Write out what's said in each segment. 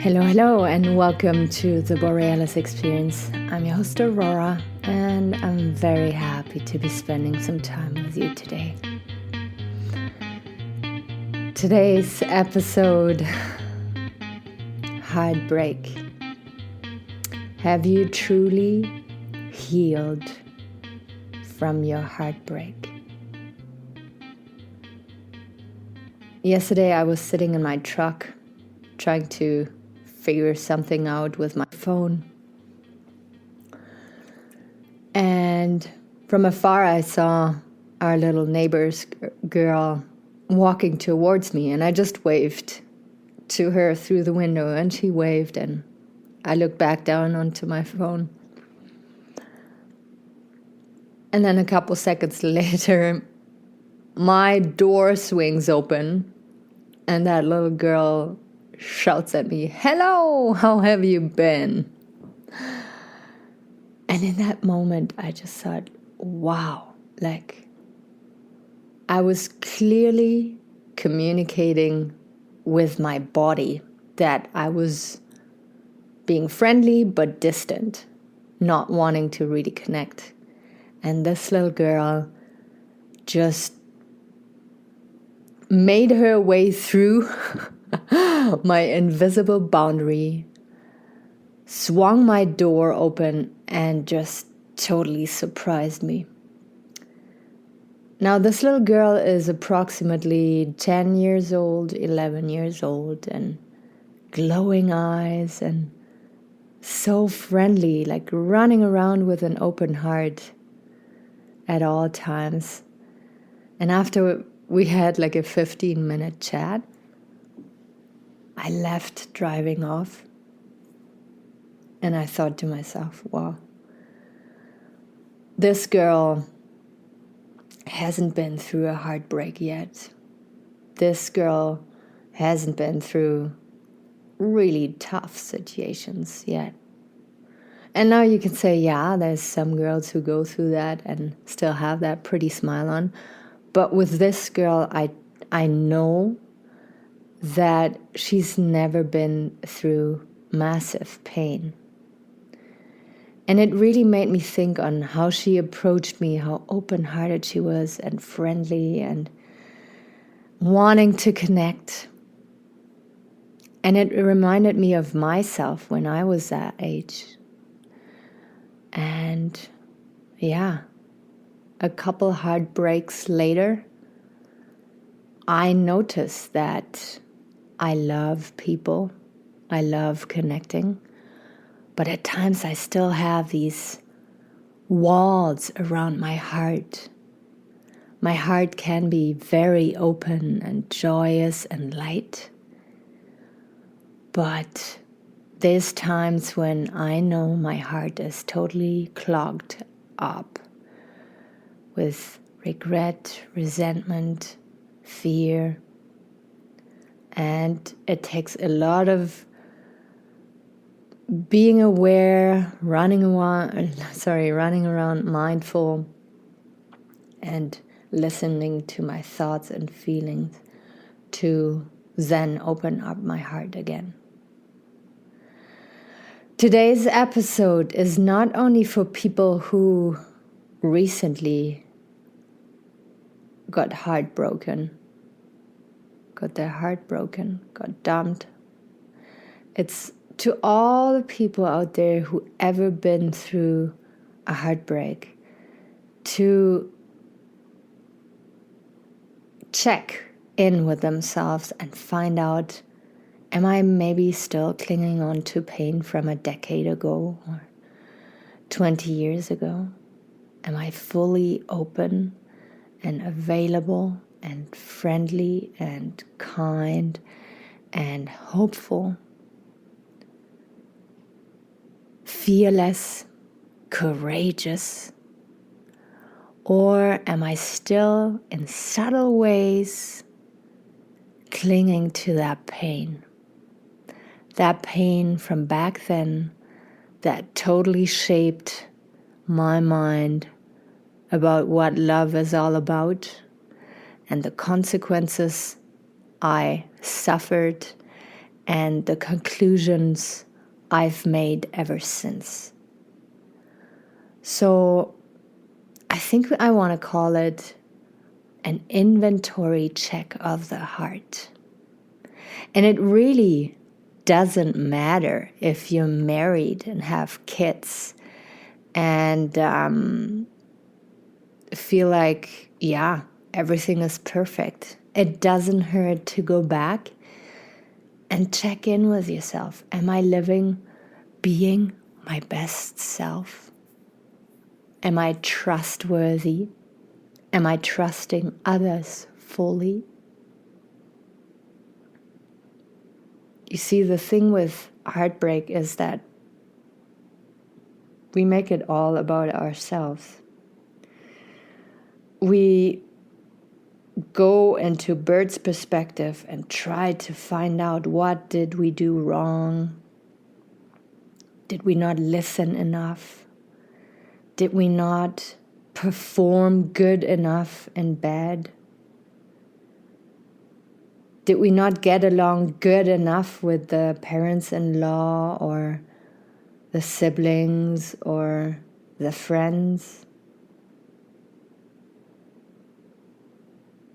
Hello, and welcome to the Borealis Experience. I'm your host, Aurora, and I'm very happy to be spending some time with you today. Today's episode, Heartbreak. Have you truly healed from your heartbreak? Yesterday, I was sitting in my truck trying to figure something out with my phone. And from afar, I saw our little neighbor's girl walking towards me, and I just waved to her through the window, and she waved, and I looked back down onto my phone. And then a couple seconds later, my door swings open, and that little girl shouts at me, "Hello, how have you been?" And in that moment, I just thought, wow, I was clearly communicating with my body that I was being friendly but distant, not wanting to really connect. And this little girl just made her way through my invisible boundary, swung my door open, and just totally surprised me. Now, this little girl is approximately 10 years old, 11 years old, and glowing eyes, and so friendly, like running around with an open heart at all times. And after we had like a 15-minute chat, I left driving off, and I thought to myself, wow, this girl hasn't been through a heartbreak yet. This girl hasn't been through really tough situations yet. And now you can say, yeah, there's some girls who go through that and still have that pretty smile on. But with this girl, I know that she's never been through massive pain. And it really made me think on how she approached me, how open-hearted she was and friendly and wanting to connect. And it reminded me of myself when I was that age. And yeah, a couple heartbreaks later, I noticed that I love people, I love connecting, but at times I still have these walls around my heart. My heart can be very open and joyous and light, but there's times when I know my heart is totally clogged up with regret, resentment, fear. And it takes a lot of being aware, running around mindful, and listening to my thoughts and feelings to then open up my heart again. Today's episode is not only for people who recently got heartbroken, got their heart broken, got dumped. It's to all the people out there who ever been through a heartbreak, to check in with themselves and find out, am I maybe still clinging on to pain from a decade ago or 20 years ago? Am I fully open and available and friendly and kind and hopeful, fearless, courageous? Or am I still in subtle ways clinging to that pain from back then that totally shaped my mind about what love is all about and the consequences I suffered and the conclusions I've made ever since. So I think I want to call it an inventory check of the heart. And it really doesn't matter if you're married and have kids and feel like, yeah, everything is perfect. It doesn't hurt to go back and check in with yourself. Am I being my best self? Am I trustworthy? Am I trusting others fully? You see, the thing with heartbreak is that we make it all about ourselves. We go into bird's perspective and try to find out, what did we do wrong? Did we not listen enough? Did we not perform good enough in bed? Did we not get along good enough with the parents-in-law or the siblings or the friends?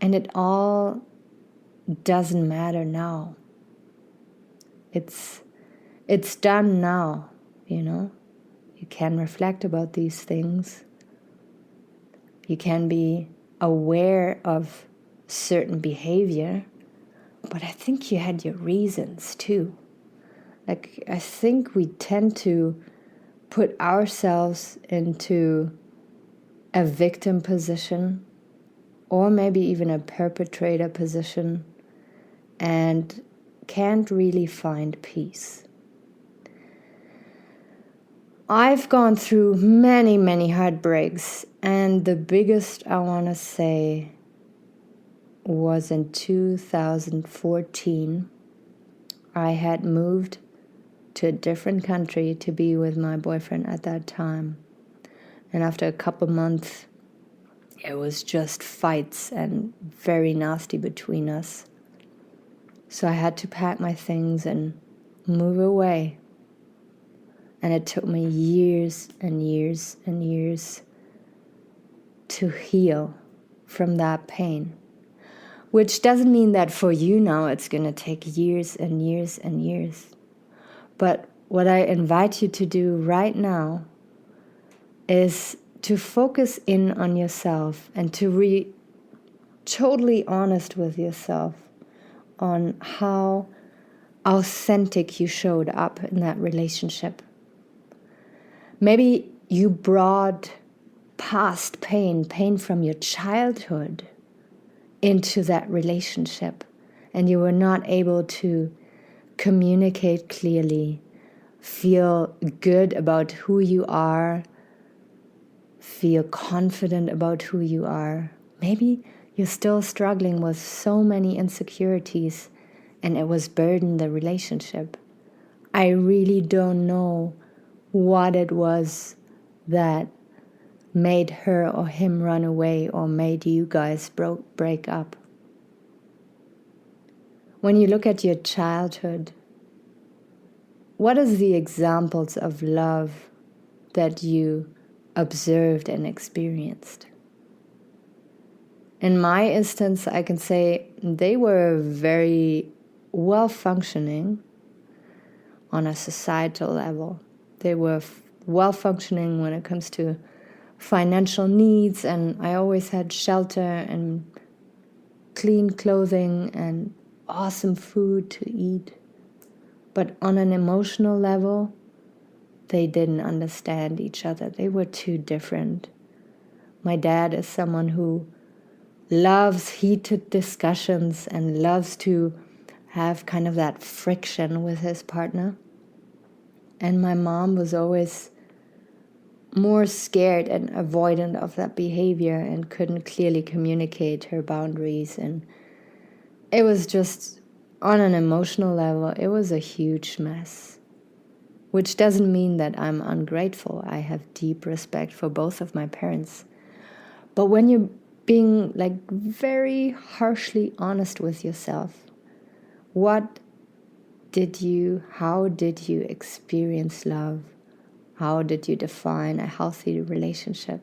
And it all doesn't matter now. It's done now, you know. You can reflect about these things. You can be aware of certain behavior, but I think you had your reasons too. Like, I think we tend to put ourselves into a victim position or maybe even a perpetrator position and can't really find peace. I've gone through many, many heartbreaks, and the biggest, I want to say, was in 2014. I had moved to a different country to be with my boyfriend at that time. And after a couple months, it was just fights and very nasty between us. So I had to pack my things and move away. And it took me years and years and years to heal from that pain. Which doesn't mean that for you now it's going to take years and years and years. But what I invite you to do right now is to focus in on yourself and to be totally honest with yourself on how authentic you showed up in that relationship. Maybe you brought past pain from your childhood into that relationship, and you were not able to communicate clearly, feel good about who you are, feel confident about who you are. Maybe you're still struggling with so many insecurities and it was burdened the relationship. I really don't know what it was that made her or him run away or made you guys break up. When you look at your childhood, what is the examples of love that you observed and experienced? In my instance, I can say they were very well functioning on a societal level. They were well functioning when it comes to financial needs, and I always had shelter and clean clothing and awesome food to eat. But on an emotional level, they didn't understand each other. They were too different. My dad is someone who loves heated discussions and loves to have kind of that friction with his partner. And my mom was always more scared and avoidant of that behavior and couldn't clearly communicate her boundaries. And it was just, on an emotional level, it was a huge mess. Which doesn't mean that I'm ungrateful. I have deep respect for both of my parents. But when you're being very harshly honest with yourself, what how did you experience love? How did you define a healthy relationship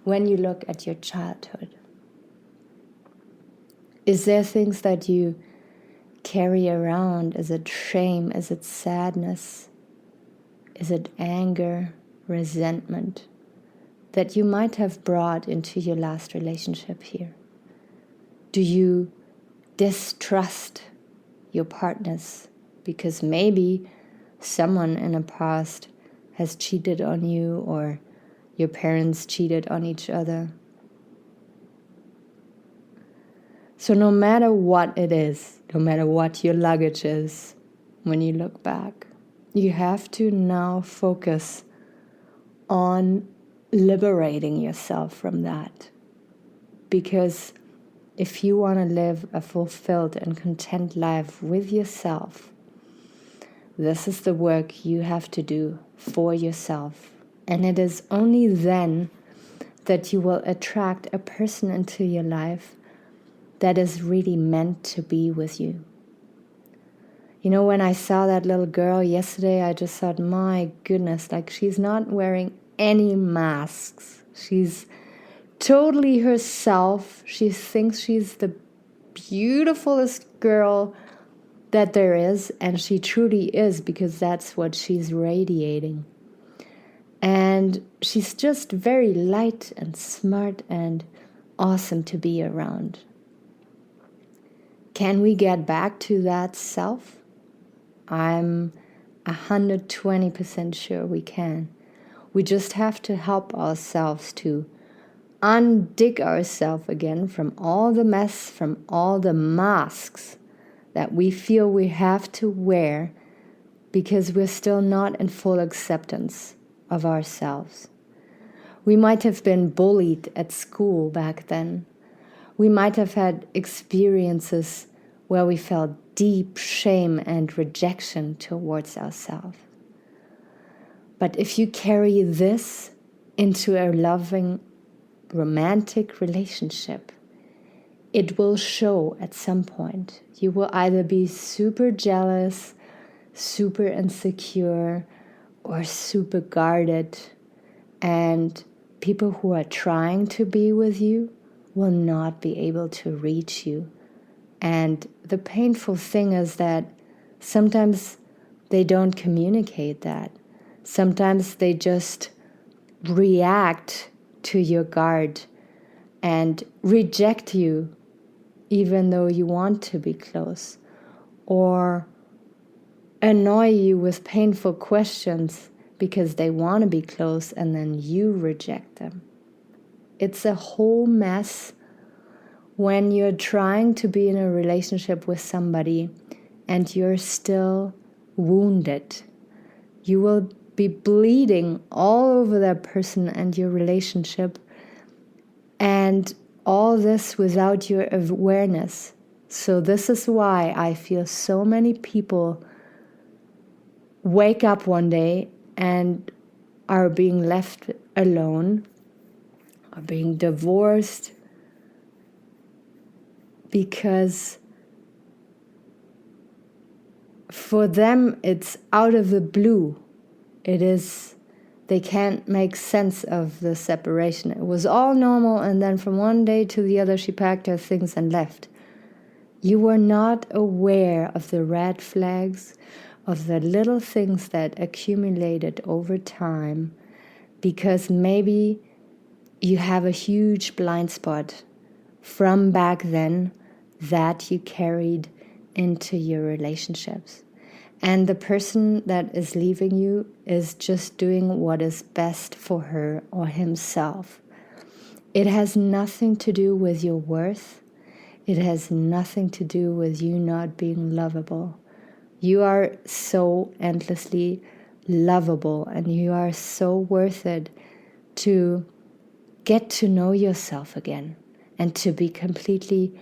when you look at your childhood? Is there things that you carry around? Is it shame? Is it sadness? Is it anger, resentment that you might have brought into your last relationship here? Do you distrust your partners because maybe someone in the past has cheated on you, or your parents cheated on each other? So no matter what it is, no matter what your luggage is, when you look back, you have to now focus on liberating yourself from that. Because if you want to live a fulfilled and content life with yourself, this is the work you have to do for yourself. And it is only then that you will attract a person into your life that is really meant to be with you. You know, when I saw that little girl yesterday, I just thought, my goodness, like, she's not wearing any masks. She's totally herself. She thinks she's the beautifulest girl that there is, and she truly is, because that's what she's radiating. And she's just very light and smart and awesome to be around. Can we get back to that self? I'm 120% sure we can. We just have to help ourselves to undig ourselves again from all the mess, from all the masks that we feel we have to wear because we're still not in full acceptance of ourselves. We might have been bullied at school back then. We might have had experiences where we felt deep shame and rejection towards ourselves. But if you carry this into a loving, romantic relationship, it will show at some point. You will either be super jealous, super insecure, or super guarded, and people who are trying to be with you will not be able to reach you. And the painful thing is that sometimes they don't communicate that. Sometimes they just react to your guard and reject you even though you want to be close, or annoy you with painful questions because they want to be close and then you reject them. It's a whole mess when you're trying to be in a relationship with somebody and you're still wounded. You will be bleeding all over that person and your relationship, and all this without your awareness. So this is why I feel so many people wake up one day and are being left alone, are being divorced, because for them it's out of the blue. They can't make sense of the separation. It was all normal, and then from one day to the other she packed her things and left. You were not aware of the red flags, of the little things that accumulated over time, because maybe you have a huge blind spot from back then that you carried into your relationships. And the person that is leaving you is just doing what is best for her or himself. It has nothing to do with your worth. It has nothing to do with you not being lovable. You are so endlessly lovable, and you are so worth it to get to know yourself again and to be completely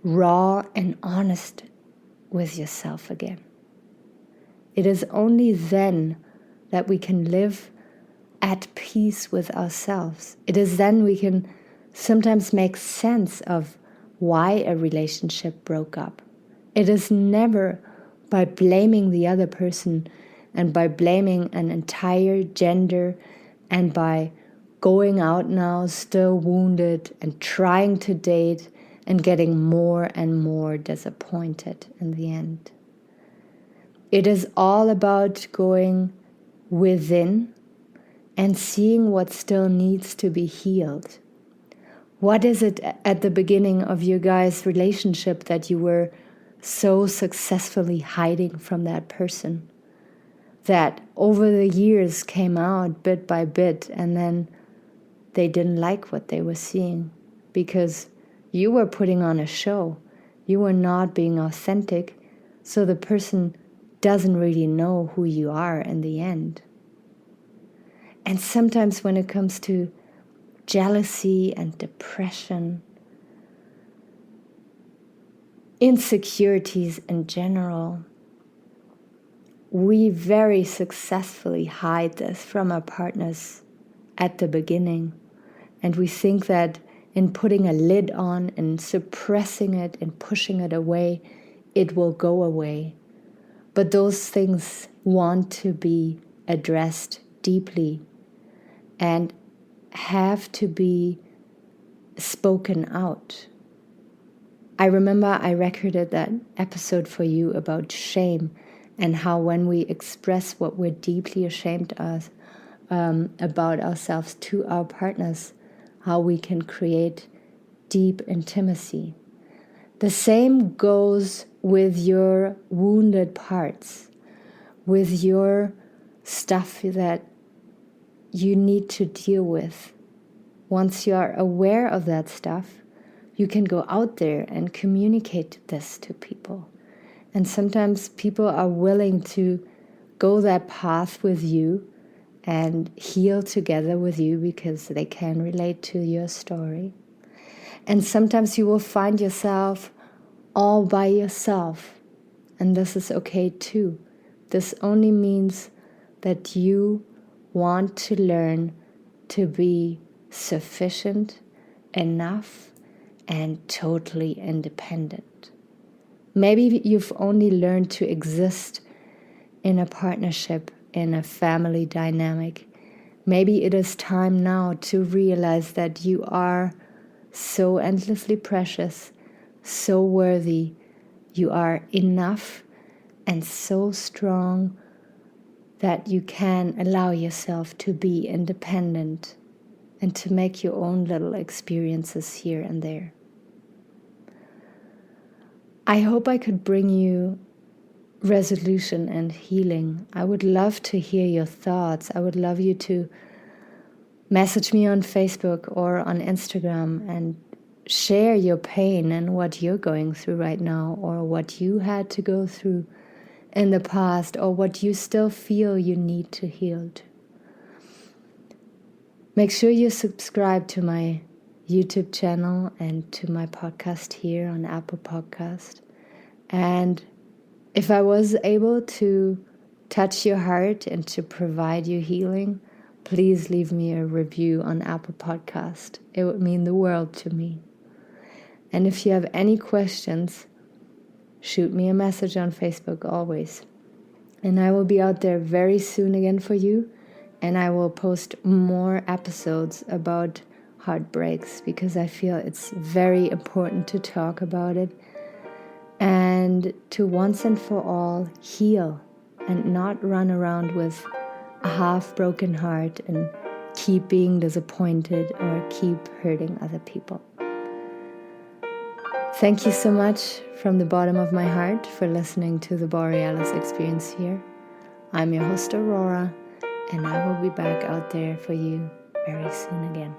raw and honest with yourself again. It is only then that we can live at peace with ourselves. It is then we can sometimes make sense of why a relationship broke up. It is never by blaming the other person and by blaming an entire gender and by going out now still wounded and trying to date and getting more and more disappointed in the end. It is all about going within and seeing what still needs to be healed. What is it at the beginning of your guys' relationship that you were so successfully hiding from that person? That over the years came out bit by bit, and then they didn't like what they were seeing because you were putting on a show. You were not being authentic, so the person doesn't really know who you are in the end. And sometimes when it comes to jealousy and depression, insecurities in general, we very successfully hide this from our partners at the beginning. And we think that in putting a lid on and suppressing it and pushing it away, it will go away. But those things want to be addressed deeply and have to be spoken out. I remember I recorded that episode for you about shame and how when we express what we're deeply ashamed of about ourselves to our partners, how we can create deep intimacy. The same goes with your wounded parts, with your stuff that you need to deal with. Once you are aware of that stuff, you can go out there and communicate this to people. And sometimes people are willing to go that path with you and heal together with you because they can relate to your story. And sometimes you will find yourself all by yourself. And this is okay too. This only means that you want to learn to be sufficient, enough, and totally independent. Maybe you've only learned to exist in a partnership, in a family dynamic. Maybe it is time now to realize that you are so endlessly precious, so worthy. You are enough and so strong that you can allow yourself to be independent and to make your own little experiences here and there. I hope I could bring you resolution and healing. I would love to hear your thoughts. I would love you to message me on Facebook or on Instagram and share your pain and what you're going through right now, or what you had to go through in the past, or what you still feel you need to heal. Make sure you subscribe to my YouTube channel and to my podcast here on Apple Podcast. And if I was able to touch your heart and to provide you healing, please leave me a review on Apple Podcast. It would mean the world to me. And if you have any questions, shoot me a message on Facebook always. And I will be out there very soon again for you. And I will post more episodes about heartbreaks because I feel it's very important to talk about it and to once and for all heal and not run around with a half-broken heart and keep being disappointed or keep hurting other people. Thank you so much from the bottom of my heart for listening to the Borealis Experience here. I'm your host, Aurora, and I will be back out there for you very soon again.